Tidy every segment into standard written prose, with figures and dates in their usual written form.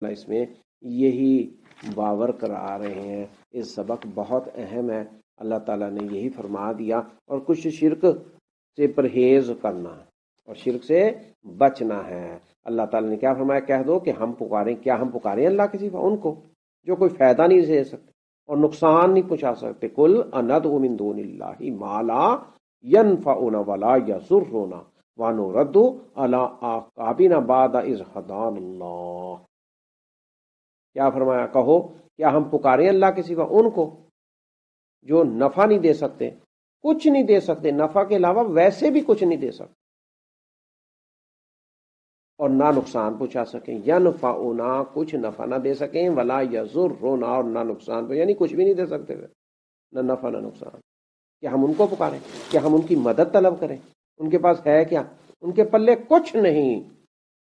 اس میں یہی باور کرا رہے ہیں. یہ سبق بہت اہم ہے. اللہ تعالیٰ نے یہی فرما دیا. اور کچھ شرک سے پرہیز کرنا اور شرک سے بچنا ہے. اللہ تعالیٰ نے کیا فرمایا؟ کہہ دو کہ ہم پکاریں. کیا ہم پکاریں اللہ کے سوا؟ ان کو جو کوئی فائدہ نہیں دے سکتے اور نقصان نہیں پہنچا سکتے. قل اندعو من دون اللہ ما لا ینفعنا ولا یضرنا ونرد علی اعقابنا بعد اذ ہدانا اللہ. کیا فرمایا؟ کہو کیا ہم پکاریں اللہ کے سوا ان کو جو نفع نہیں دے سکتے، کچھ نہیں دے سکتے، نفع کے علاوہ ویسے بھی کچھ نہیں دے سکتے اور نہ نقصان پہنچا سکیں. ینفعنا کچھ نفع نہ دے سکیں، ولا یضرنا اور نہ نقصان، یعنی کچھ بھی نہیں دے سکتے، نہ نفع نہ نقصان. کیا ہم ان کو پکاریں؟ کیا ہم ان کی مدد طلب کریں؟ ان کے پاس ہے کیا؟ ان کے پلے کچھ نہیں.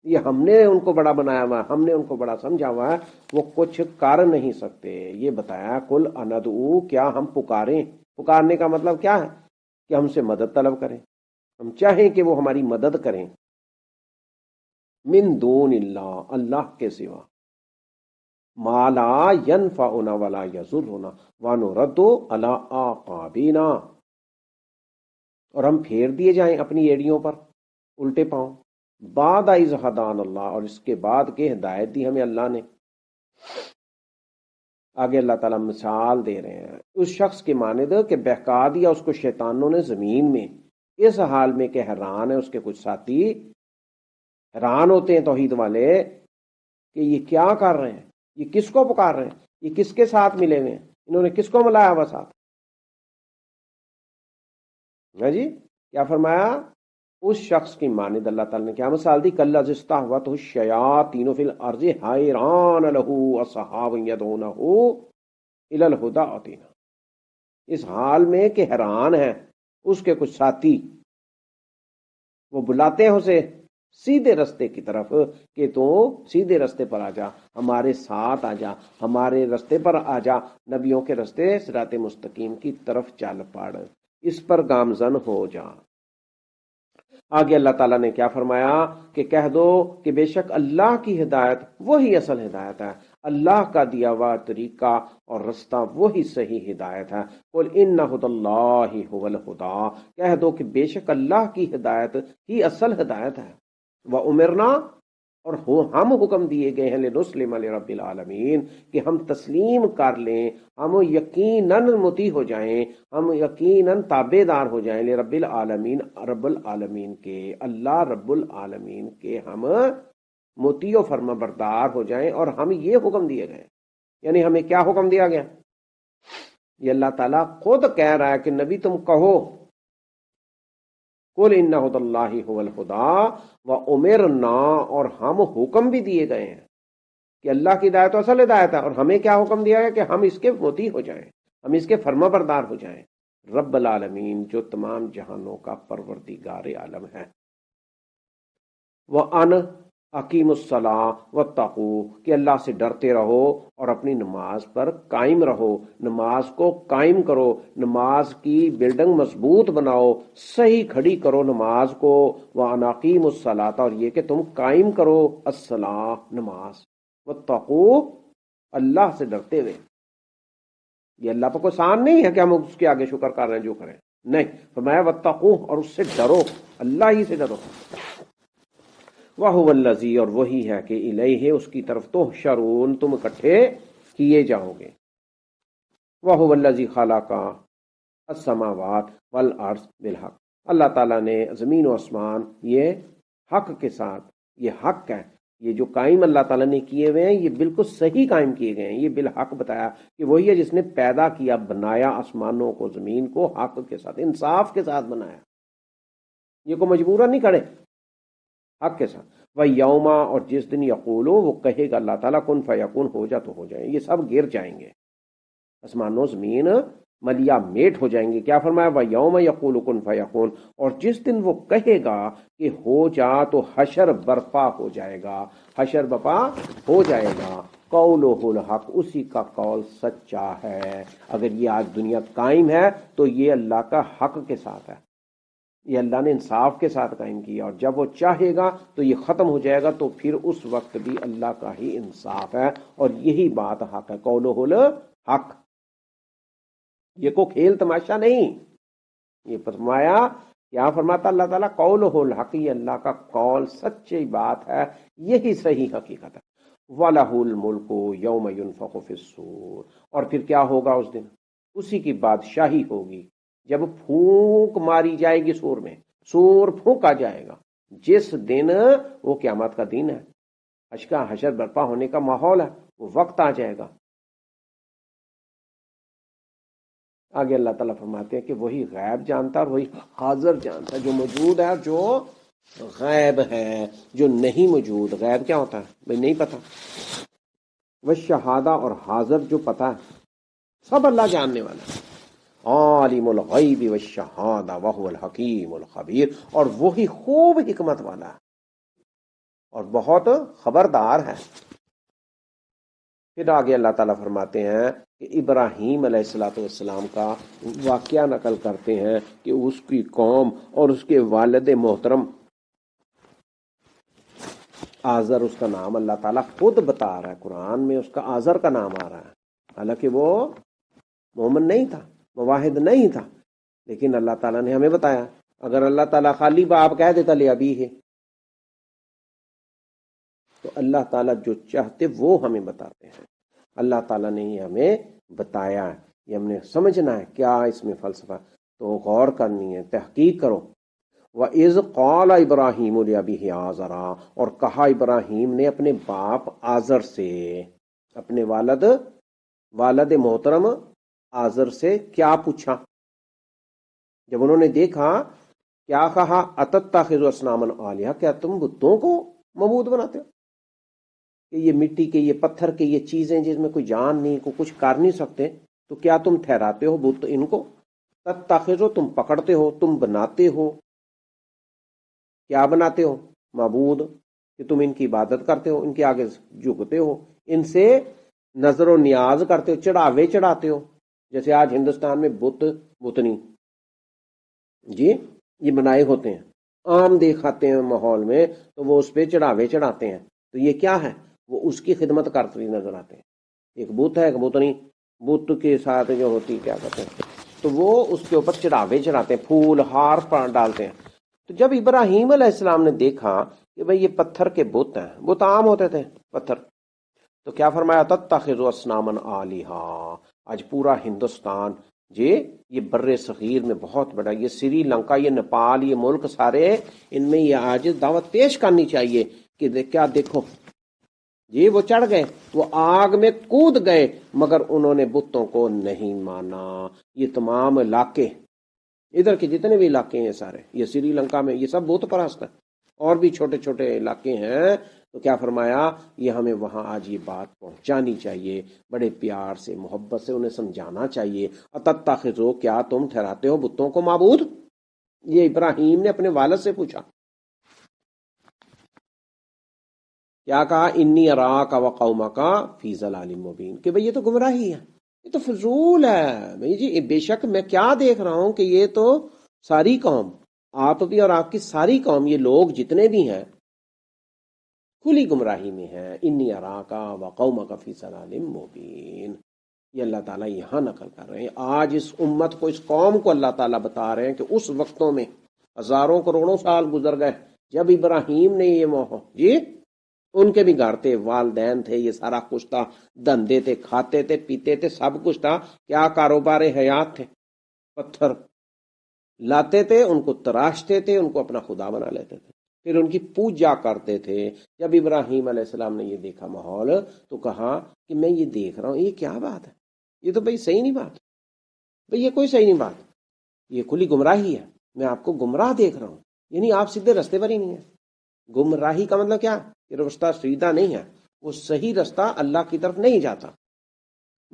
یہ ہم نے ان کو بڑا بنایا ہوا ہے، ہم نے ان کو بڑا سمجھا ہوا ہے، وہ کچھ کر نہیں سکتے. یہ بتایا قل اندعو، کیا ہم پکاریں؟ پکارنے کا مطلب کیا ہے؟ کہ ہم سے مدد طلب کریں، ہم چاہیں کہ وہ ہماری مدد کریں. من دون اللہ، اللہ کے سوا. ما لا ینفعنا ولا یضرنا ونرد علی اعقابنا، اور ہم پھیر دیے جائیں اپنی ایڑیوں پر الٹے پاؤں. بعد از ہدان اللہ، اور اس کے بعد کہ ہدایت دی ہمیں اللہ نے. آگے اللہ تعالیٰ مثال دے رہے ہیں اس شخص کی مانند کہ بہکا دیا اس کو شیطانوں نے زمین میں، اس حال میں کہ حیران ہے اس کے کچھ ساتھی. حیران ہوتے ہیں توحید والے کہ یہ کیا کر رہے ہیں، یہ کس کو پکار رہے ہیں، یہ کس کے ساتھ ملے ہوئے ہیں، انہوں نے کس کو ملایا ہوا ساتھ. جی کیا فرمایا؟ اس شخص کی مانند اللہ تعالیٰ نے کیا مثال دی؟ کالذی استہوتہ الشیاطین فی الارض حیران لہ اصحاب یدعونہ الی الہدی ائتنا. اس حال میں کہ حیران ہے اس کے کچھ ساتھی، وہ بلاتے ہیں اسے سیدھے رستے کی طرف کہ تو سیدھے رستے پر آ جا، ہمارے ساتھ آ جا، ہمارے رستے پر آ جا، نبیوں کے رستے صراط مستقیم کی طرف چل پڑ، اس پر گامزن ہو جا. آگے اللہ تعالیٰ نے کیا فرمایا کہ کہہ دو کہ بے شک اللہ کی ہدایت وہی اصل ہدایت ہے، اللہ کا دیا ہوا طریقہ اور رستہ وہی صحیح ہدایت ہے. قل ان ھدی اللہ ھو الھدی، کہہ دو کہ بے شک اللہ کی ہدایت ہی اصل ہدایت ہے. وَأُمِرْنَا، اور ہم حکم دیے گئے ہیں لِنُسْلِمَ لِرَبِّ الْعَالَمِينَ، کہ ہم تسلیم کر لیں، ہم یقیناً مطیع ہو جائیں، ہم یقیناً تابع دار ہو جائیں لرب العالمین، رب العالمین کے، اللہ رب العالمین کے ہم مطیع و فرما بردار ہو جائیں. اور ہم یہ حکم دیے گئے، یعنی ہمیں کیا حکم دیا گیا؟ یہ اللہ تعالیٰ خود کہہ رہا ہے کہ نبی تم کہو قل ان ھدی اللہ ھو الھدی وامرنا، اور ہم حکم بھی دیے گئے ہیں کہ اللہ کی ہدایت اصل ہدایت ہے، اور ہمیں کیا حکم دیا گیا کہ ہم اس کے مطیع ہو جائیں، ہم اس کے فرما بردار ہو جائیں. رب العالمین، جو تمام جہانوں کا پروردگار عالم ہے. وَأَنْ اقیم الصلاۃ واتقوہ، کہ اللہ سے ڈرتے رہو اور اپنی نماز پر قائم رہو، نماز کو قائم کرو، نماز کی بلڈنگ مضبوط بناؤ، صحیح کھڑی کرو نماز کو. وَأَنْ اقیم الصلاۃ، اور یہ کہ تم قائم کرو الصلاۃ نماز، واتقوہ اللہ سے ڈرتے ہوئے. یہ اللہ پر کوئی آسان نہیں ہے کہ ہم اس کے آگے شکر کر رہے ہیں جو کریں، نہیں، فرمایا واتقوہ، اور اس سے ڈرو، اللہ ہی سے ڈرو. وَهُوَ الَّذِي، اور وہی ہے کہ الیہ، اس کی طرف تحشرون، تم اکٹھے کیے جاؤ گے. وَهُوَ الَّذِي خَلَقَ السَّمَاوَاتِ وَالْأَرْضَ بِالْحَقِّ، اللہ تعالیٰ نے زمین و آسمان یہ حق کے ساتھ، یہ حق ہے، یہ جو قائم اللہ تعالیٰ نے کیے ہوئے ہیں یہ بالکل صحیح قائم کیے گئے ہیں. یہ بالحق بتایا کہ وہی ہے جس نے پیدا کیا، بنایا آسمانوں کو، زمین کو حق کے ساتھ، انصاف کے ساتھ بنایا، یہ کو مجبورا نہیں کھڑے، حق کے ساتھ. وہ یوما، اور جس دن یقولو، وہ کہے گا اللہ تعالیٰ کن فیکون، ہو جا تو ہو جائیں، یہ سب گر جائیں گے، آسمانوں زمین ملیا میٹ ہو جائیں گے. کیا فرمایا؟ وہ یوم یقول کن فیکون، اور جس دن وہ کہے گا کہ ہو جا تو حشر برپا ہو جائے گا، حشر برپا ہو جائے گا. قولہ الحق، اسی کا قول سچا ہے. اگر یہ آج دنیا قائم ہے تو یہ اللہ کا حق کے ساتھ ہے. یہ اللہ نے انصاف کے ساتھ قائم کیا، اور جب وہ چاہے گا تو یہ ختم ہو جائے گا، تو پھر اس وقت بھی اللہ کا ہی انصاف ہے، اور یہی بات حق ہے، قولہ الحق، یہ کو کھیل تماشا نہیں۔ یہ فرمایا، یہاں فرماتا اللہ تعالیٰ قولہ الحق، یہ اللہ کا قول سچی بات ہے، یہی صحیح حقیقت ہے۔ وَلَهُ الْمُلْكُ يَوْمَ يُنفَخُ فِي الصُّورِ، اور پھر کیا ہوگا اس دن؟ اسی کی بادشاہی ہوگی جب پھونک ماری جائے گی سور میں، سور پھونکا جائے گا جس دن، وہ قیامت کا دن ہے، حشر برپا ہونے کا ماحول ہے، وہ وقت آ جائے گا۔ آگے اللہ تعالیٰ فرماتے ہیں کہ وہی غیب جانتا اور وہی حاضر جانتا ہے، جو موجود ہے اور جو غیب ہے، جو نہیں موجود۔ غیب کیا ہوتا ہے بھئی؟ نہیں پتا۔ وہ شہادہ، اور حاضر جو پتا ہے، سب اللہ جاننے والا ہے۔ عالم الغیب والشہادہ وہو الحکیم الخبیر، اور وہی خوب حکمت والا ہے اور بہت خبردار ہے۔ پھر آگے اللہ تعالیٰ فرماتے ہیں کہ ابراہیم علیہ السلام کا واقعہ نقل کرتے ہیں کہ اس کی قوم اور اس کے والد محترم آزر، اس کا نام اللہ تعالیٰ خود بتا رہا ہے قرآن میں، اس کا آزر کا نام آ رہا ہے، حالانکہ وہ مومن نہیں تھا، مواحد نہیں تھا، لیکن اللہ تعالیٰ نے ہمیں بتایا۔ اگر اللہ تعالیٰ خالی باپ کہہ دیتا لے ابھی ہے، تو اللہ تعالیٰ جو چاہتے وہ ہمیں بتاتے ہیں۔ اللہ تعالیٰ نے یہ ہمیں بتایا ہے، یہ ہم نے سمجھنا ہے کیا اس میں فلسفہ، تو غور کرنی ہے، تحقیق کرو۔ وَإِذْ قَالَ إِبْرَاهِيمُ لِأَبِيهِ آزَرَا، اور کہا ابراہیم نے اپنے باپ آزر سے، اپنے والد محترم آزر سے کیا پوچھا جب انہوں نے دیکھا، کیا کہا؟ أَتَتَّخِذُ أَصْنَامًا آلِهَةً، کیا تم بتوں کو معبود بناتے ہو؟ کہ یہ مٹی کے، یہ پتھر کے، یہ چیزیں جس میں کوئی جان نہیں، کوئی کچھ کر نہیں سکتے، تو کیا تم ٹھہراتے ہو بت ان کو؟ تتخذو، تم پکڑتے ہو، تم بناتے ہو، کیا بناتے ہو؟ معبود، کہ تم ان کی عبادت کرتے ہو، ان کے آگے جھکتے ہو، ان سے نظر و نیاز کرتے ہو، چڑھاوے چڑھاتے ہو، جیسے آج ہندوستان میں بتنی جی یہ بنائے ہوتے ہیں، عام دیکھاتے ہیں ماحول میں، تو وہ اس پہ چڑھاوے چڑھاتے ہیں، تو یہ کیا ہے؟ وہ اس کی خدمت کرتے ہوئے نظر آتے ہیں۔ ایک بت ہے، ایک بتنی، بت کے ساتھ جو ہوتی کیا کہتے ہیں، تو وہ اس کے اوپر چڑھاوے چڑھاتے ہیں، پھول ہار ڈالتے ہیں۔ تو جب ابراہیم علیہ السلام نے دیکھا کہ بھئی یہ پتھر کے بت ہیں، بت عام ہوتے تھے پتھر، تو کیا فرمایا؟ تتخذوا اصناما آلہا۔ آج پورا ہندوستان جی، یہ بر صغیر میں بہت بڑا، یہ سری لنکا، یہ نیپال، یہ ملک سارے، ان میں یہ آج دعوت پیش کرنی چاہیے کہ کیا دیکھو جی، وہ چڑھ گئے، وہ آگ میں کود گئے، مگر انہوں نے بتوں کو نہیں مانا۔ یہ تمام علاقے، ادھر کے جتنے بھی علاقے ہیں سارے، یہ سری لنکا میں یہ سب بت پرست ہیں، اور بھی چھوٹے چھوٹے علاقے ہیں، تو کیا فرمایا؟ یہ ہمیں وہاں آج یہ بات پہنچانی چاہیے، بڑے پیار سے، محبت سے انہیں سمجھانا چاہیے۔ اتتخذو، کیا تم ٹھہراتے ہو بتوں کو معبود؟ یہ ابراہیم نے اپنے والد سے پوچھا، کیا کہا؟ انی اراک وقومک فی ضلال مبین، کہ بھئی یہ تو گمراہی ہے، یہ تو فضول ہے بھئی جی، بے شک میں کیا دیکھ رہا ہوں کہ یہ تو ساری قوم، آپ بھی اور آپ کی ساری قوم، یہ لوگ جتنے بھی ہیں کھلی گمراہی میں ہیں۔ انی اراک وقومک فی ضلال مبین، یہ اللہ تعالیٰ یہاں نقل کر رہے ہیں۔ آج اس امت کو، اس قوم کو اللہ تعالیٰ بتا رہے ہیں کہ اس وقتوں میں ہزاروں کروڑوں سال گزر گئے جب ابراہیم نے یہ جی، ان کے بھی گھر تھے، والدین تھے، یہ سارا کچھ تھا، دھندے تھے، کھاتے تھے، پیتے تھے، سب کچھ تھا، کیا کاروبار حیات تھے؟ پتھر لاتے تھے، ان کو تراشتے تھے، ان کو اپنا خدا بنا لیتے تھے، پھر ان کی پوجا کرتے تھے۔ جب ابراہیم علیہ السلام نے یہ دیکھا ماحول، تو کہا کہ میں یہ دیکھ رہا ہوں، یہ کیا بات ہے؟ یہ تو بھئی صحیح نہیں بات، بھئی یہ کوئی صحیح نہیں بات، یہ کھلی گمراہی ہے، میں آپ کو گمراہ دیکھ رہا ہوں، یعنی آپ سیدھے رستے پر ہی نہیں ہیں۔ گمراہی کا مطلب کیا؟ یہ رستہ سیدھا نہیں ہے، وہ صحیح رستہ اللہ کی طرف نہیں جاتا۔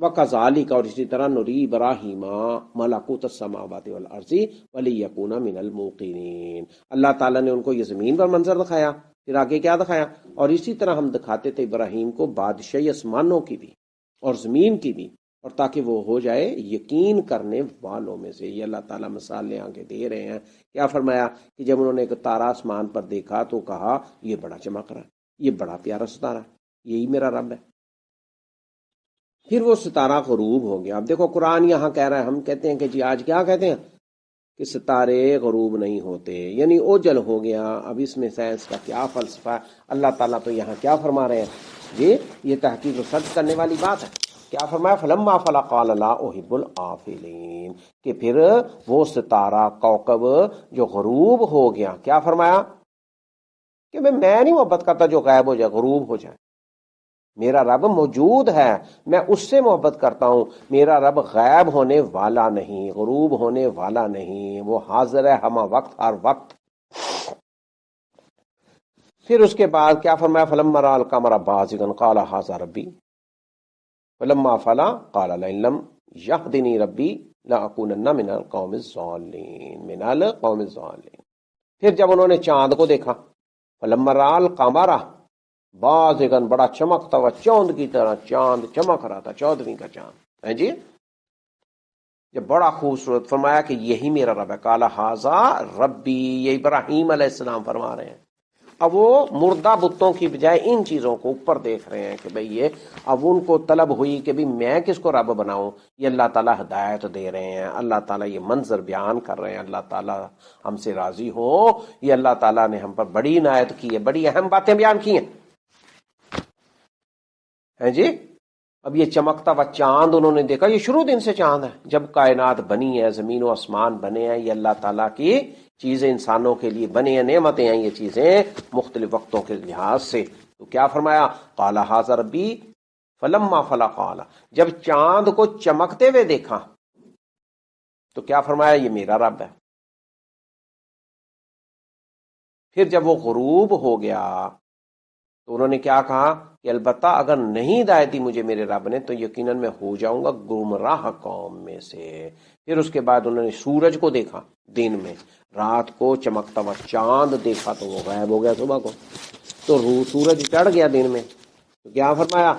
وَكَذَلِكَ، اور اسی طرح نُرِي إِبْرَاهِيمَ مَلَكُوتَ السَّمَاوَاتِ وَالْأَرْضِ وَلِيَكُونَ مِنَ الْمُوقِنِينَ، اللہ تعالیٰ نے ان کو یہ زمین پر منظر دکھایا، پھر آگے کیا دکھایا؟ اور اسی طرح ہم دکھاتے تھے ابراہیم کو بادشاہی آسمانوں کی بھی اور زمین کی بھی، اور تاکہ وہ ہو جائے یقین کرنے والوں میں سے۔ یہ اللہ تعالیٰ مثالیں آگے دے رہے ہیں۔ کیا فرمایا کہ جب انہوں نے ایک تارا آسمان پر دیکھا تو کہا یہ بڑا چمک رہا ہے، یہ بڑا پیارا ستارہ ہے، یہی میرا رب ہے۔ پھر وہ ستارہ غروب ہو گیا۔ اب دیکھو قرآن یہاں کہہ رہا ہے، ہم کہتے ہیں کہ جی آج کیا کہتے ہیں کہ ستارے غروب نہیں ہوتے، یعنی اوجل ہو گیا۔ اب اس میں سائنس کا کیا فلسفہ ہے؟ اللہ تعالیٰ تو یہاں کیا فرما رہے ہیں جی، یہ تحقیق و سرچ کرنے والی بات ہے۔ کیا فرمایا؟ فلما فلا قال لا احب الآفلین، کہ پھر وہ ستارہ کوكب جو غروب ہو گیا، کیا فرمایا کہ میں نہیں محبت کرتا جو غائب ہو جائے، غروب ہو جائے۔ میرا رب موجود ہے، میں اس سے محبت کرتا ہوں۔ میرا رب غائب ہونے والا نہیں، غروب ہونے والا نہیں، وہ حاضر ہے ہمہ وقت، ہر وقت۔ پھر اس کے بعد کیا فرمایا؟ فلما رأى القمر بازغا قال هذا ربی فلما فلا قال لئن لم يهدني ربی لأكونن من القوم الضالین۔ پھر جب انہوں نے چاند کو دیکھا، فلما رأى القمر بازغا، بڑا چمکتا ہوا چاند کی طرح، چاند چمک رہا تھا، 14ویں کا چاند ہے جی، یہ بڑا خوبصورت۔ فرمایا کہ یہی میرا رب ہے۔ قال ھذا ربی، یہ ابراہیم علیہ السلام فرما رہے ہیں۔ اب وہ مردہ بتوں کی بجائے ان چیزوں کو اوپر دیکھ رہے ہیں کہ بھئی یہ، اب ان کو طلب ہوئی کہ بھئی میں کس کو رب بناؤں۔ یہ اللہ تعالیٰ ہدایت دے رہے ہیں، اللہ تعالیٰ یہ منظر بیان کر رہے ہیں، اللہ تعالیٰ ہم سے راضی ہو۔ یہ اللہ تعالیٰ نے ہم پر بڑی عنایت کی ہے، بڑی اہم باتیں بیان کی ہیں جی۔ اب یہ چمکتا ہوا چاند انہوں نے دیکھا، یہ شروع دن سے چاند ہے، جب کائنات بنی ہے، زمین و آسمان بنے ہیں، یہ اللہ تعالیٰ کی چیزیں انسانوں کے لیے بنے ہیں، نعمتیں ہیں یہ چیزیں مختلف وقتوں کے لحاظ سے۔ تو کیا فرمایا؟ قال ھذا ربی فلما فلا قال، جب چاند کو چمکتے ہوئے دیکھا تو کیا فرمایا؟ یہ میرا رب ہے۔ پھر جب وہ غروب ہو گیا تو انہوں نے کیا کہا کہ البتہ اگر نہیں ہدایت دی مجھے میرے رب نے تو یقیناً میں ہو جاؤں گا گمراہ قوم میں سے۔ پھر اس کے بعد انہوں نے سورج کو دیکھا دن میں، رات کو چمکتا ہوا چاند دیکھا تو وہ غائب ہو گیا صبح کو، تو سورج چڑھ گیا دن میں۔ تو کیا فرمایا؟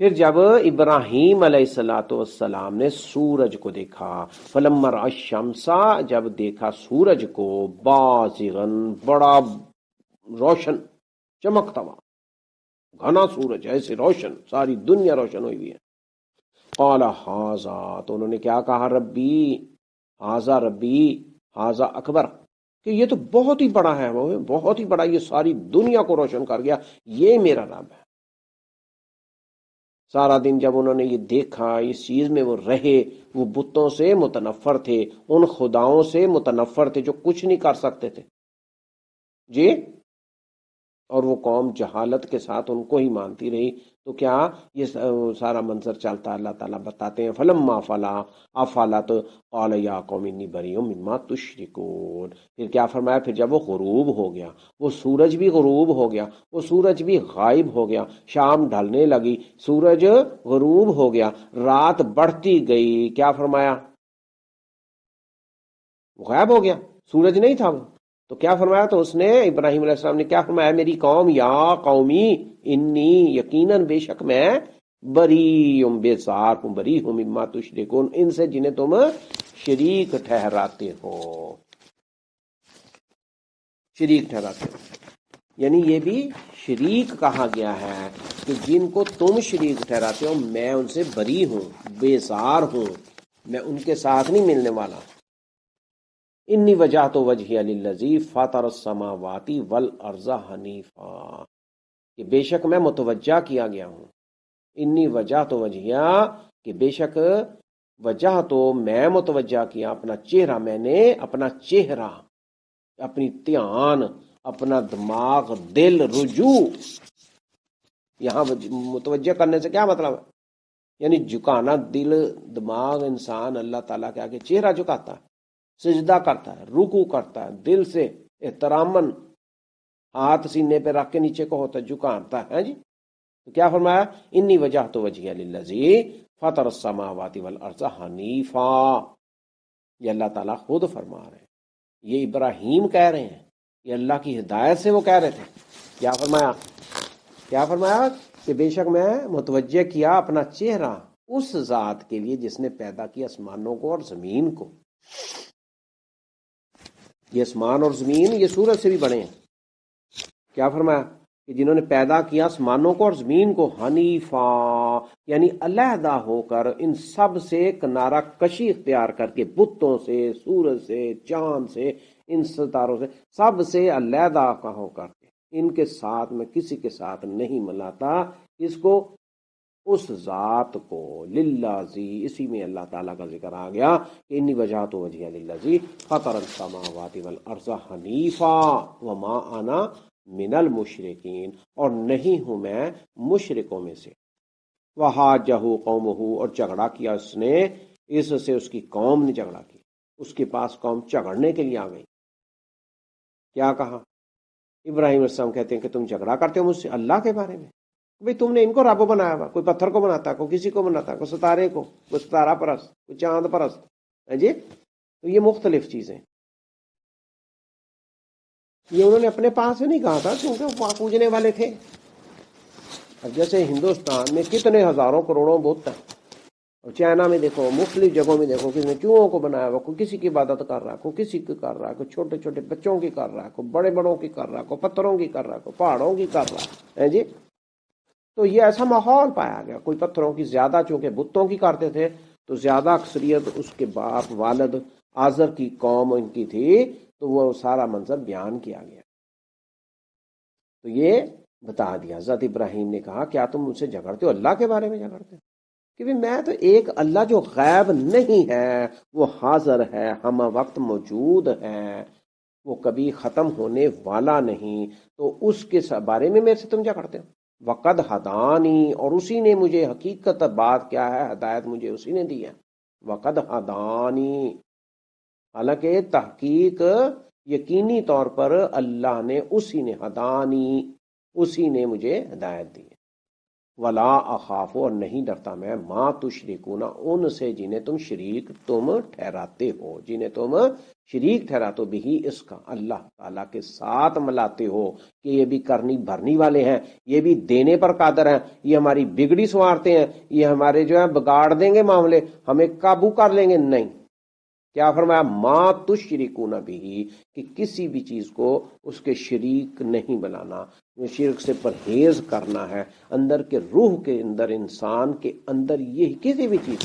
پھر جب ابراہیم علیہ السلام نے سورج کو دیکھا، فلما رأى الشمس، جب دیکھا سورج کو، بازغا، بڑا روشن چمکتا ہوا گھنا سورج، ایسے روشن، ساری دنیا روشن ہوئی ہوئی ہے۔ قال ھذا، تو انہوں نے کیا کہا؟ ربی، ھذا ربی، ھذا اکبر، کہ یہ تو بہت ہی بڑا ہے، وہ بہت ہی بڑا، یہ ساری دنیا کو روشن کر گیا، یہ میرا رب ہے۔ سارا دن جب انہوں نے یہ دیکھا، اس چیز میں وہ رہے، وہ بتوں سے متنفر تھے، ان خداؤں سے متنفر تھے جو کچھ نہیں کر سکتے تھے جی، اور وہ قوم جہالت کے ساتھ ان کو ہی مانتی رہی۔ تو کیا یہ سارا منظر چلتا، اللہ تعالیٰ بتاتے ہیں فلما فلا افلت قال یا قوم انی بریء مما تشرکون۔ پھر کیا فرمایا؟ پھر جب وہ غروب ہو گیا، وہ سورج بھی غروب ہو گیا، وہ سورج بھی غائب ہو گیا، شام ڈھلنے لگی، سورج غروب ہو گیا، رات بڑھتی گئی، کیا فرمایا؟ غائب ہو گیا، سورج نہیں تھا وہ۔ تو کیا فرمایا؟ تو اس نے، ابراہیم علیہ السلام نے کیا فرمایا؟ میری قوم، یا قومی انی، یقیناً بے شک میں، بری بیزار ہوں، بری ہوں، مما تشرکون، ان سے جنہیں تم شریک ٹھہراتے ہو، شریک ٹھہراتے ہو، یعنی یہ بھی شریک کہا گیا ہے کہ جن کو تم شریک ٹھہراتے ہو میں ان سے بری ہوں، بیزار ہوں، میں ان کے ساتھ نہیں ملنے والا۔ انی وجہت وجہی للذی فاطر السماوات والارض حنیفا، کہ بے شک میں متوجہ کیا گیا ہوں، انی وجہت وجہیا، کہ بے شک وجہ تو میں متوجہ کیا، اپنا چہرہ، میں نے اپنا چہرہ، اپنی دھیان، اپنا دماغ، دل، رجوع، یہاں متوجہ کرنے سے کیا مطلب ہے؟ یعنی جھکانا، دل، دماغ، انسان اللہ تعالیٰ کے آگے چہرہ جھکاتا ہے، سجدہ کرتا ہے، رکوع کرتا ہے، دل سے احتراماً ہاتھ سینے پہ رکھ کے نیچے کو ہوتا ہے، جھکاتا ہے جی۔ تو کیا فرمایا؟ انی وجہت وجہی للذی فطر السماوات والارض حنیفا، یہ اللہ تعالیٰ خود فرما رہے ہیں، یہ ابراہیم کہہ رہے ہیں، یہ اللہ کی ہدایت سے وہ کہہ رہے تھے۔ کیا فرمایا؟ کیا فرمایا؟ کہ بے شک میں متوجہ کیا اپنا چہرہ، اس ذات کے لیے جس نے پیدا کیا آسمانوں کو اور زمین کو. یہ آسمان اور زمین یہ سورج سے بھی بڑے ہیں. کیا فرمایا کہ جنہوں نے پیدا کیا آسمانوں کو اور زمین کو حنیفا، یعنی علیحدہ ہو کر، ان سب سے کنارہ کشی اختیار کر کے، بتوں سے، سورج سے، چاند سے، ان ستاروں سے، سب سے علیحدہ ہو کر کے، ان کے ساتھ میں کسی کے ساتھ نہیں ملاتا. اس کو اس ذات کو للذی، اسی میں اللہ تعالیٰ کا ذکر آ گیا کہ انی وجہت وجہی للذی فطر السماوات والارض حنیفا وما انا من المشرکین، اور نہیں ہوں میں مشرکوں میں سے. وحاجہ قومہ، اور جھگڑا کیا اس نے، اس سے اس کی قوم نے جھگڑا کیا. اس کے پاس قوم جھگڑنے کے لیے آ گئی. کیا کہا؟ ابراہیم علیہ السلام کہتے ہیں کہ تم جھگڑا کرتے ہو مجھ سے اللہ کے بارے میں. بھئی تم نے ان کو رب بنایا ہوا، کوئی پتھر کو بناتا، کوئی کسی کو بناتا، کوئی ستارے کو، کوئی ستارہ پرست، کوئی چاند پرست ہے جی. تو یہ مختلف چیزیں یہ انہوں نے اپنے پاس سے نہیں کہا تھا، کیونکہ وہ پوجنے والے تھے. اب جیسے ہندوستان میں کتنے ہزاروں کروڑوں بت ہیں، اور چائنا میں دیکھو، مختلف جگہوں میں دیکھو، کسی نے چوہوں کو بنایا ہوا، کوئی کسی کی عبادت کر رہا ہے، کوئی کسی کی کر رہا ہے، کوئی چھوٹے چھوٹے بچوں کی کر رہا ہے، کوئی بڑے بڑوں کی کر رہا ہے، کوئی پتھروں کی کر رہا ہے، کوئی پہاڑوں کی کر رہا ہے جی. تو یہ ایسا ماحول پایا گیا. کوئی پتھروں کی زیادہ، چونکہ بتوں کی کرتے تھے تو زیادہ اکثریت اس کے باپ والد آزر کی قوم ان کی تھی، تو وہ سارا منظر بیان کیا گیا. تو یہ بتا دیا. حضرت ابراہیم نے کہا کیا تم مجھ سے جھگڑتے ہو، اللہ کے بارے میں جھگڑتے ہو؟ کہ میں تو ایک اللہ جو غیب نہیں ہے، وہ حاضر ہے، ہم وقت موجود ہے، وہ کبھی ختم ہونے والا نہیں، تو اس کے بارے میں میرے سے تم جھگڑتے ہو. وقد ہدانی، اور اسی نے مجھے، حقیقت بات کیا ہے، ہدایت مجھے اسی نے دی ہے. وقد ہدانی، حالانکہ تحقیق یقینی طور پر اللہ نے، اسی نے، ہدانی، اسی نے مجھے ہدایت دی. ولا اخاف، اور نہیں ڈرتا میں، ما تشرکون، ان سے جنہیں تم شریک تم ٹھہراتے ہو، جنہیں تم شریک ٹھہراتے ہو، بھی اس کا، اللہ تعالیٰ کے ساتھ ملاتے ہو کہ یہ بھی کرنی بھرنی والے ہیں، یہ بھی دینے پر قادر ہیں، یہ ہماری بگڑی سنوارتے ہیں، یہ ہمارے جو ہے بگاڑ دیں گے معاملے، ہمیں قابو کر لیں گے. نہیں. کیا فرمایا؟ ما تشرکون بھی، کہ کسی بھی چیز کو اس کے شریک نہیں بنانا، شرک سے پرہیز کرنا ہے. اندر کے روح کے اندر، انسان کے اندر، یہ کسی بھی چیز،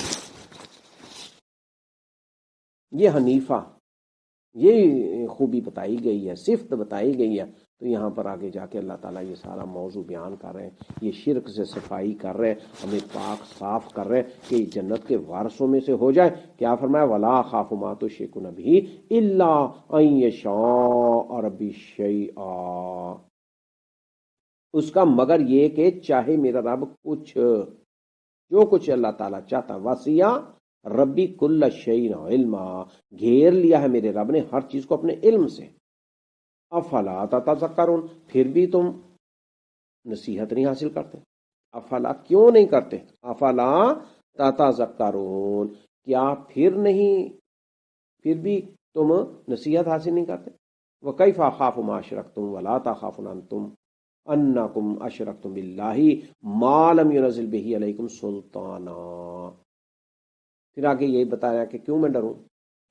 یہ حنیفہ، یہ خوبی بتائی گئی ہے، صفت بتائی گئی ہے. تو یہاں پر آگے جا کے اللہ تعالیٰ یہ سارا موضوع بیان کر رہے ہیں، یہ شرک سے صفائی کر رہے ہیں، ہمیں پاک صاف کر رہے ہیں کہ جنت کے وارثوں میں سے ہو جائے. کیا فرمایا؟ ولا خاف ما تشرکون بھی الا ان یشاء ربی شیئا، اس کا مگر یہ کہ چاہے میرا رب کچھ، جو کچھ اللہ تعالیٰ چاہتا. وسیع ربی کل شیء علما، گھیر لیا ہے میرے رب نے ہر چیز کو اپنے علم سے. افلا تتذکرون، پھر بھی تم نصیحت نہیں حاصل کرتے. افلا، کیوں نہیں کرتے؟ افلا تتذکرون، کیا پھر بھی تم نصیحت حاصل نہیں کرتے. وکیف اخاف ما اشرکتم ولا تخافون انکم اشرکتم باللہ ما لم ينزل به علیکم سلطانا. پھر آگے یہی بتایا کہ کیوں میں ڈروں،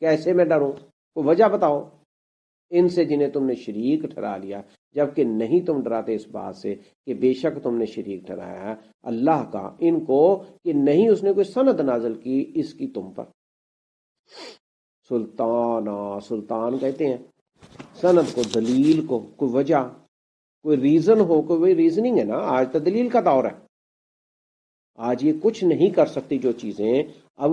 کیسے میں ڈروں، کوئی وجہ بتاؤ. ان سے جنہیں تم نے شریک ٹھہرا لیا، جبکہ نہیں تم ڈراتے اس بات سے کہ بے شک تم نے شریک ٹھہرایا ہے اللہ کا ان کو، کہ نہیں اس نے کوئی سند نازل کی اس کی تم پر. سلطان کہتے ہیں سند کو، دلیل کو، کوئی وجہ، کوئی ریزن ہو، کوئی ریزننگ ہے نا. آج تو دلیل کا دور ہے، آج یہ کچھ نہیں کر سکتی جو چیزیں. اب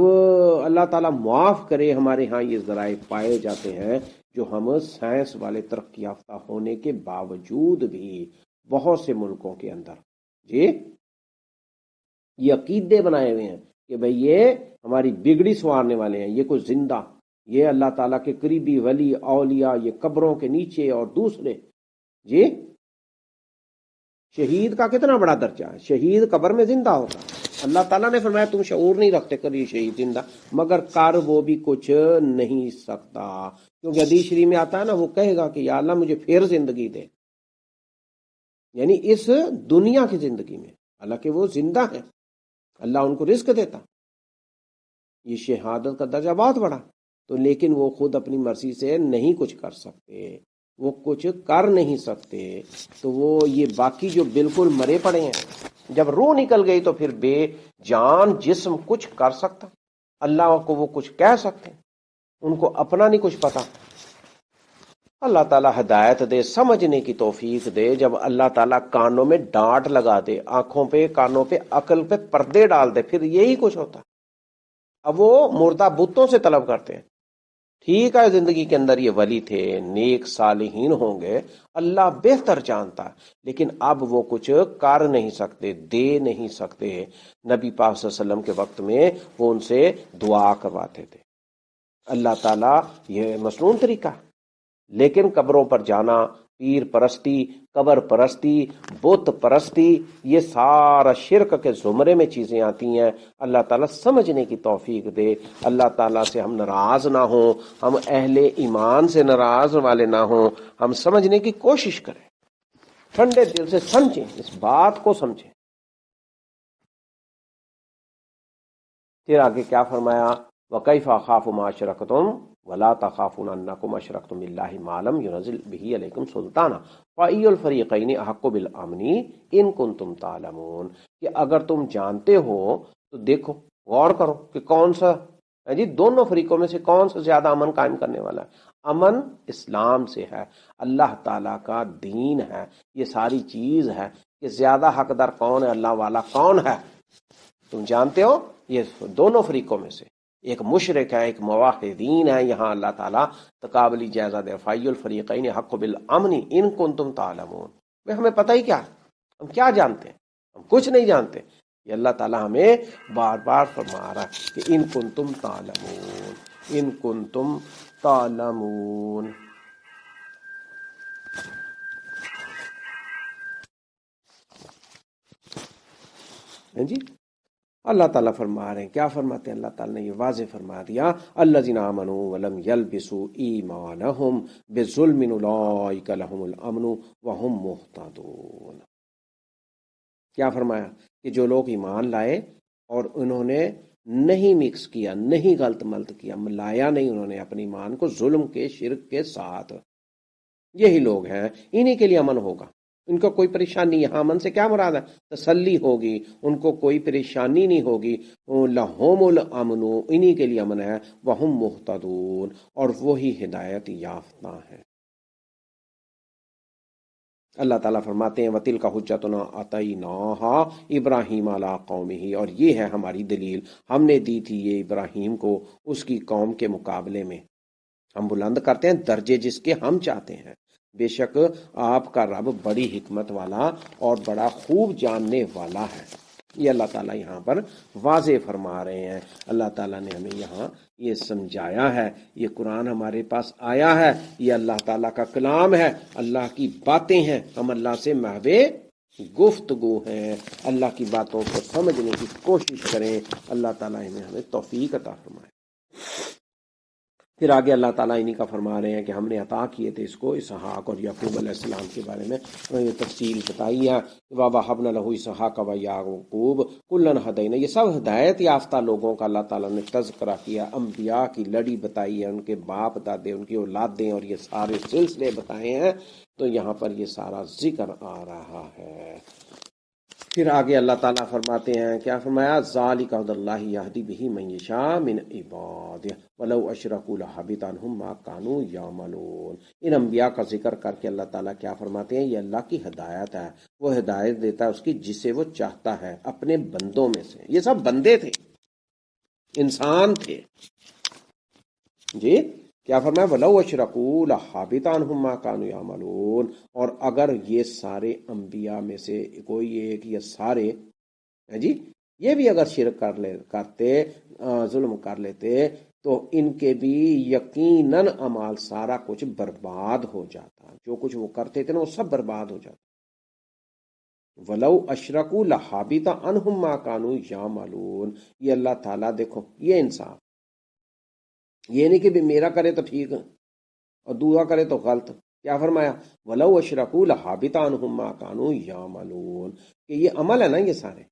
اللہ تعالیٰ معاف کرے، ہمارے ہاں یہ ذرائع پائے جاتے ہیں جو ہم سائنس والے ترقی یافتہ ہونے کے باوجود بھی بہت سے ملکوں کے اندر جی یہ عقیدے بنائے ہوئے ہیں کہ بھئی یہ ہماری بگڑی سنوارنے والے ہیں، یہ کوئی زندہ، یہ اللہ تعالیٰ کے قریبی ولی اولیاء، یہ قبروں کے نیچے، اور دوسرے جی شہید کا کتنا بڑا درجہ ہے، شہید قبر میں زندہ ہوتا. اللہ تعالیٰ نے فرمایا تم شعور نہیں رکھتے کر یہ شہید زندہ، مگر کر وہ بھی کچھ نہیں سکتا. کیونکہ حدیث شریف میں آتا ہے نا، وہ کہے گا کہ یا اللہ مجھے پھر زندگی دے، یعنی اس دنیا کی زندگی میں، حالانکہ وہ زندہ ہے، اللہ ان کو رزق دیتا. یہ شہادت کا درجہ بہت بڑا، تو لیکن وہ خود اپنی مرضی سے نہیں کچھ کر سکتے، وہ کچھ کر نہیں سکتے، تو وہ یہ باقی جو بالکل مرے پڑے ہیں، جب روح نکل گئی تو پھر بے جان جسم کچھ کر سکتا، اللہ کو وہ کچھ کہہ سکتے، ان کو اپنا نہیں کچھ پتا۔ اللہ تعالیٰ ہدایت دے، سمجھنے کی توفیق دے۔ جب اللہ تعالیٰ کانوں میں ڈانٹ لگا دے، آنکھوں پہ کانوں پہ عقل پہ پردے ڈال دے، پھر یہی کچھ ہوتا ہے۔ اب وہ مردہ بتوں سے طلب کرتے ہیں، ٹھیک ہے زندگی کے اندر یہ ولی تھے، نیک صالحین ہوں گے، اللہ بہتر جانتا، لیکن اب وہ کچھ کر نہیں سکتے، دے نہیں سکتے۔ نبی پاک صلی اللہ علیہ وسلم کے وقت میں وہ ان سے دعا کرواتے تھے۔ اللہ تعالیٰ یہ مصنون طریقہ، لیکن قبروں پر جانا، پیر پرستی، قبر پرستی، بت پرستی، یہ سارا شرک کے زمرے میں چیزیں آتی ہیں۔ اللہ تعالیٰ سمجھنے کی توفیق دے، اللہ تعالیٰ سے ہم ناراض نہ ہوں، ہم اہل ایمان سے ناراض والے نہ ہوں، ہم سمجھنے کی کوشش کریں، ٹھنڈے دل سے سمجھیں، اس بات کو سمجھیں۔ پھر آگے کیا فرمایا؟ وَكَيْفَ أَخَافُ مَا أَشْرَكْتُمْ وَلَا تَخَافُونَ أَنَّكُمْ أَشْرَكْتُمْ بِاللَّهِ مَا لَمْ يُنَزِّلْ بِهِ عَلَيْكُمْ سُلْطَانًا فَأَيُّ الْفَرِيقَيْنِ أَحَقُّ بِالْأَمْنِ إِن كُنتُمْ تَعْلَمُونَ، کہ اگر تم جانتے ہو تو دیکھو، غور کرو کہ کون سا جی دونوں فریقوں میں سے کون سا زیادہ امن قائم کرنے والا ہے۔ امن اسلام سے ہے، اللہ تعالیٰ کا دین ہے، یہ ساری چیز ہے کہ زیادہ حقدار کون ہے، اللہ والا کون ہے، تم جانتے ہو۔ یہ دونوں فریقوں میں سے ایک مشرک ہے، ایک موحدین ہے، یہاں اللہ تعالیٰ تقابلی جائزہ دے، فَأَيُّ الْفَرِيقَيْنِ أَحَقُّ بِالْأَمْنِ إِن كُنتُمْ تَعْلَمُونَ۔ ہمیں پتہ ہی کیا ہے، ہم کیا جانتے ہیں؟ ہم کچھ نہیں جانتے۔ یہ اللہ تعالیٰ ہمیں بار بار فرما رہا ہے کہ ان کنتم تعلمون، ان کنتم تعلمون۔ جی اللہ تعالیٰ فرما رہے ہیں، کیا فرماتے ہیں اللہ تعالیٰ نے؟ یہ واضح فرما دیا، الذین آمنوا ولم یلبسوا ایمانہم بظلم اولئک لہم الامن وہم مہتدون۔ کیا فرمایا؟ کہ جو لوگ ایمان لائے اور انہوں نے نہیں مکس کیا، نہیں غلط ملت کیا، ملایا نہیں انہوں نے اپنے ایمان کو ظلم کے، شرک کے ساتھ، یہی لوگ ہیں، انہی کے لیے امن ہوگا، ان کو کوئی پریشانی۔ یہاں امن سے کیا مراد ہے؟ تسلی ہوگی، ان کو کوئی پریشانی نہیں ہوگی۔ لہم الامن، انہی کے لیے امن ہے، وہم مہتدون، اور وہی ہدایت یافتہ ہیں۔ اللہ تعالیٰ فرماتے ہیں وَتِلْكَ حُجَّتُنَا آتَيْنَاهَا إِبْرَاهِيمَ عَلَىٰ قَوْمِهِ، اور یہ ہے ہماری دلیل، ہم نے دی تھی یہ ابراہیم کو اس کی قوم کے مقابلے میں۔ ہم بلند کرتے ہیں درجے جس کے ہم چاہتے ہیں، بے شک آپ کا رب بڑی حکمت والا اور بڑا خوب جاننے والا ہے۔ یہ اللہ تعالیٰ یہاں پر واضح فرما رہے ہیں۔ اللہ تعالیٰ نے ہمیں یہاں یہ سمجھایا ہے، یہ قرآن ہمارے پاس آیا ہے، یہ اللہ تعالیٰ کا کلام ہے، اللہ کی باتیں ہیں، ہم اللہ سے محو گفتگو ہیں، اللہ کی باتوں کو سمجھنے کی کوشش کریں۔ اللہ تعالیٰ ہمیں توفیق عطا فرمائے۔ پھر آگے اللہ تعالیٰ انہی کا فرما رہے ہیں کہ ہم نے عطا کیے تھے اس کو اسحاق اور یعقوب علیہ السلام کے بارے میں یہ تفصیل بتائی ہے۔ وَوَهَبْنَا لَهُ اسحاق وَیعقوب کُلًّا ہدینا، یہ سب ہدایت یافتہ لوگوں کا اللہ تعالیٰ نے تذکرہ کیا، انبیاء کی لڑی بتائی ہے، ان کے باپ دادے، ان کی اولادیں، اور یہ سارے سلسلے بتائے ہیں، تو یہاں پر یہ سارا ذکر آ رہا ہے۔ پھر آگے اللہ تعالیٰ فرماتے ہیں، کیا فرمایا؟ ذَلِکَ ھُدَى اللہِ یہدی بِہ مَن یشاء مِنْ عِبَادِہِ وَلَوْ أَشْرَکُوا لَحَبِطَ عَنْہُم مَّا كَانُوا یَعْمَلُونَ۔ ان انبیاء کا ذکر کر کے اللہ تعالیٰ کیا فرماتے ہیں؟ یہ اللہ کی ہدایت ہے، وہ ہدایت دیتا ہے اس کی جسے وہ چاہتا ہے اپنے بندوں میں سے۔ یہ سب بندے تھے، انسان تھے، جی کیا فرمایا؟ وَلَوْ أَشْرَكُوا لَحَبِطَ عَنْهُم مَّا كَانُوا يَعْمَلُونَ، اور اگر یہ سارے انبیاء میں سے کوئی ایک یا سارے جی یہ بھی اگر شرک کرتے، ظلم کر لیتے، تو ان کے بھی یقیناً اعمال سارا کچھ برباد ہو جاتا، جو کچھ وہ کرتے تھے نا وہ سب برباد ہو جاتا۔ وَلَوْ أَشْرَكُوا لَحَبِطَ عَنْهُم مَّا كَانُوا يَعْمَلُونَ، یہ اللہ تعالیٰ دیکھو یہ انصاف، یہ نہیں کہ بھی میرا کرے تو ٹھیک اور دوسرا کرے تو غلط۔ کیا فرمایا؟ وَلَوْ أَشْرَكُوا لَحَبِطَ عَنْهُم مَّا كَانُوا يَعْمَلُونَ، کہ یہ عمل ہے نا، یہ سارے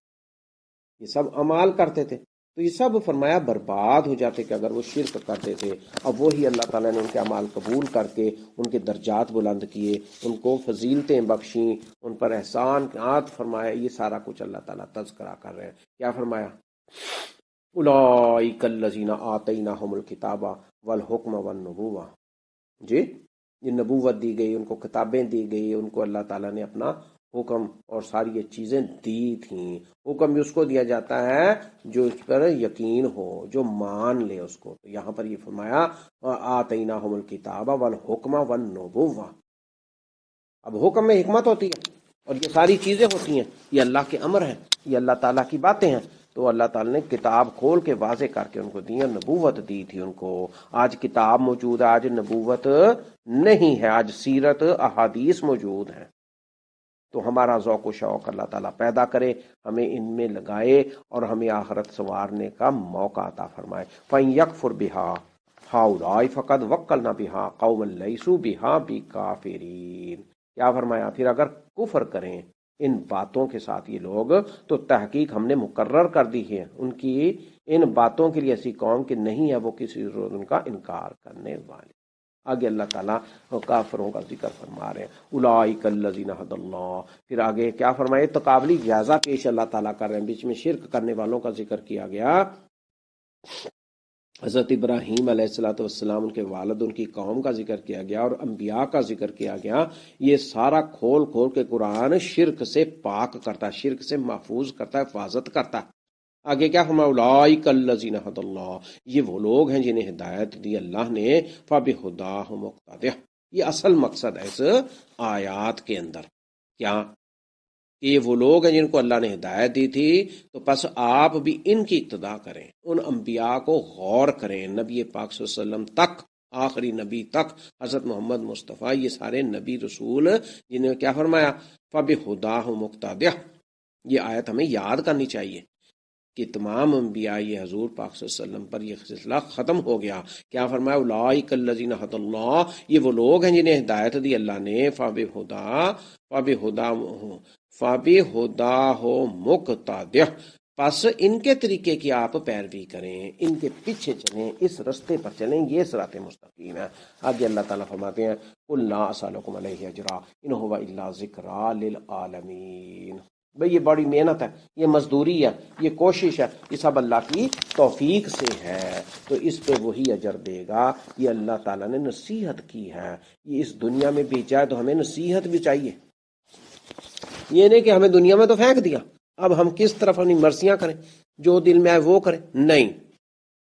یہ سب اعمال کرتے تھے، تو یہ سب فرمایا برباد ہو جاتے کہ اگر وہ شرک کرتے تھے. اب وہی اللہ تعالیٰ نے ان کے اعمال قبول کر کے ان کے درجات بلند کیے، ان کو فضیلتیں بخشیں، ان پر احسانات فرمایا. یہ سارا کچھ اللہ تعالیٰ تذکرہ کر رہے ہیں. کیا فرمایا؟ اولئک الذین آتیناہم الکتاب والحکم والنبوہ. جی، یہ نبوت دی گئی، ان کو کتابیں دی گئی، ان کو اللہ تعالیٰ نے اپنا حکم اور ساری یہ چیزیں دی تھیں. حکم بھی اس کو دیا جاتا ہے جو اس پر یقین ہو، جو مان لے اس کو. تو یہاں پر یہ فرمایا آتیناہم الکتاب والحکم والنبوہ. اب حکم میں حکمت ہوتی ہے اور یہ ساری چیزیں ہوتی ہیں، یہ اللہ کے امر ہیں، یہ اللہ تعالیٰ کی باتیں ہیں. تو اللہ تعالیٰ نے کتاب کھول کے واضح کر کے ان کو دی، نبوت دی تھی ان کو. آج کتاب موجود ہے، آج نبوت نہیں ہے، آج سیرت احادیث موجود ہیں. تو ہمارا ذوق و شوق اللہ تعالیٰ پیدا کرے، ہمیں ان میں لگائے اور ہمیں آخرت سنوارنے کا موقع عطا فرمائے. فَإِن يَكْفُرْ بِهَا هَؤُلَاءِ فَقَدْ وَكَّلْنَا بِهَا قَوْمًا لَيْسُوا بِهَا بِكَافِرِينَ. کیا فرمایا؟ پھر اگر کفر کریں ان باتوں کے ساتھ یہ لوگ، تو تحقیق ہم نے مقرر کر دی ہے ان کی ان باتوں کے لیے ایسی قوم کہ نہیں ہے وہ کسی روز ان کا انکار کرنے والی. آگے اللہ تعالیٰ کافروں کا ذکر فرما رہے ہیں، اولئک الذین ھدی اللہ. پھر آگے کیا فرمائے؟ تقابلی جائزہ پیش اللہ تعالیٰ کر رہے ہیں. بیچ میں شرک کرنے والوں کا ذکر کیا گیا. حضرت ابراہیم علیہ الصلوۃ والسلام، ان کے والد، ان کی قوم کا ذکر کیا گیا اور انبیاء کا ذکر کیا گیا. یہ سارا کھول کھول کے قرآن شرک سے پاک کرتا ہے، شرک سے محفوظ کرتا ہے، حفاظت کرتا ہے. آگے کیا فرمایا؟ اولئک الذین ھدی اللہ. یہ وہ لوگ ہیں جنہیں ہدایت دی اللہ نے. فبہداہ مقتدہ. یہ اصل مقصد ہے اس آیات کے اندر. کیا کہ یہ وہ لوگ ہیں جن کو اللہ نے ہدایت دی تھی، تو پس آپ بھی ان کی اقتدا کریں، ان انبیاء کو غور کریں. نبی پاک صلی اللہ علیہ وسلم تک، آخری نبی تک، حضرت محمد مصطفیٰ، یہ سارے نبی رسول جنہیں کیا فرمایا؟ فبہداہ مقتدہ. یہ آیت ہمیں یاد کرنی چاہیے کہ تمام انبیاء یہ حضور پاک صلی اللہ علیہ وسلم پر یہ سلسلہ ختم ہو گیا. کیا فرمایا؟ اولئک الذین ھدی اللہ. یہ وہ لوگ ہیں جنہیں ہدایت دی اللہ نے. فبہداہ مقتدہ. پس ان کے طریقے کی آپ پیروی کریں، ان کے پیچھے چلیں، اس رستے پر چلیں، یہ صراط مستقیم ہے. آگے اللہ تعالیٰ فرماتے ہیں قل لا اسألکم علیہ اجرا ان هو الا ذکری للعالمین. بھئی یہ بڑی محنت ہے، یہ مزدوری ہے، یہ کوشش ہے، یہ سب اللہ کی توفیق سے ہے. تو اس پہ وہی اجر دے گا. یہ اللہ تعالیٰ نے نصیحت کی ہے، یہ اس دنیا میں بھیجا ہے تو ہمیں نصیحت بھی چاہیے. یہ نہیں کہ ہمیں دنیا میں تو پھینک دیا، اب ہم کس طرف اپنی مرضیاں کریں، جو دل میں آئے وہ کریں. نہیں.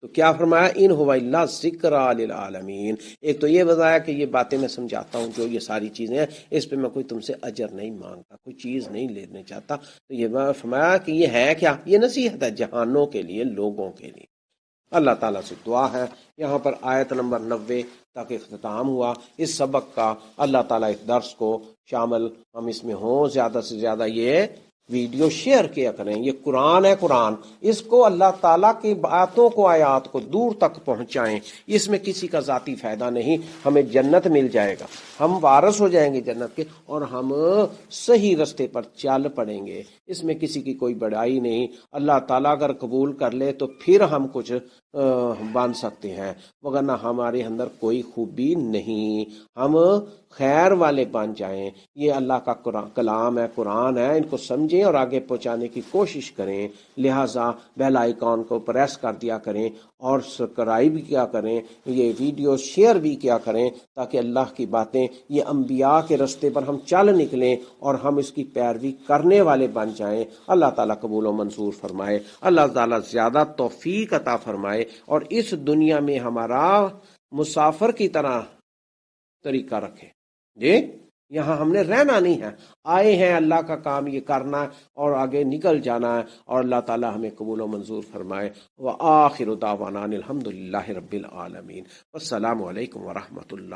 تو کیا فرمایا؟ ان هو الا ذکری للعالمین. ایک تو یہ بتایا کہ یہ باتیں میں سمجھاتا ہوں، جو یہ ساری چیزیں ہیں اس پہ میں کوئی تم سے اجر نہیں مانگتا، کوئی چیز نہیں لینے چاہتا. تو یہ فرمایا کہ یہ ہے کیا؟ یہ نصیحت ہے جہانوں کے لیے، لوگوں کے لیے. اللہ تعالیٰ سے دعا ہے. یہاں پر آیت نمبر 90 تک اختتام ہوا اس سبق کا. اللہ تعالیٰ اس درس کو شامل ہم اس میں ہوں. زیادہ سے زیادہ یہ ویڈیو شیئر کیا کریں. یہ قرآن ہے، قرآن اس کو اللہ تعالیٰ کی باتوں کو، آیات کو دور تک پہنچائیں. اس میں کسی کا ذاتی فائدہ نہیں. ہمیں جنت مل جائے گا، ہم وارث ہو جائیں گے جنت کے، اور ہم صحیح رستے پر چل پڑیں گے. اس میں کسی کی کوئی بڑائی نہیں. اللہ تعالیٰ اگر قبول کر لے تو پھر ہم کچھ بن سکتے ہیں، وگرنہ ہمارے اندر کوئی خوبی نہیں. ہم خیر والے بن جائیں. یہ اللہ کا کلام ہے، قرآن ہے، ان کو سمجھیں اور آگے پہنچانے کی کوشش کریں. لہٰذا بیل آئیکن کو پریس کر دیا کریں اور سبسکرائب بھی کیا کریں. یہ ویڈیو شیئر بھی کیا کریں تاکہ اللہ کی باتیں، یہ انبیاء کے رستے پر ہم چل نکلیں اور ہم اس کی پیروی کرنے والے بن جائیں. اللہ تعالیٰ قبول و منظور فرمائے. اللہ تعالیٰ زیادہ توفیق عطا فرمائے اور اس دنیا میں ہمارا مسافر کی طرح طریقہ رکھے. جی، یہاں ہم نے رہنا نہیں ہے، آئے ہیں اللہ کا کام یہ کرنا ہے اور آگے نکل جانا ہے. اور اللہ تعالیٰ ہمیں قبول و منظور فرمائے. وآخر دعوانا الحمدللہ رب العالمین. والسلام علیکم ورحمۃ اللہ.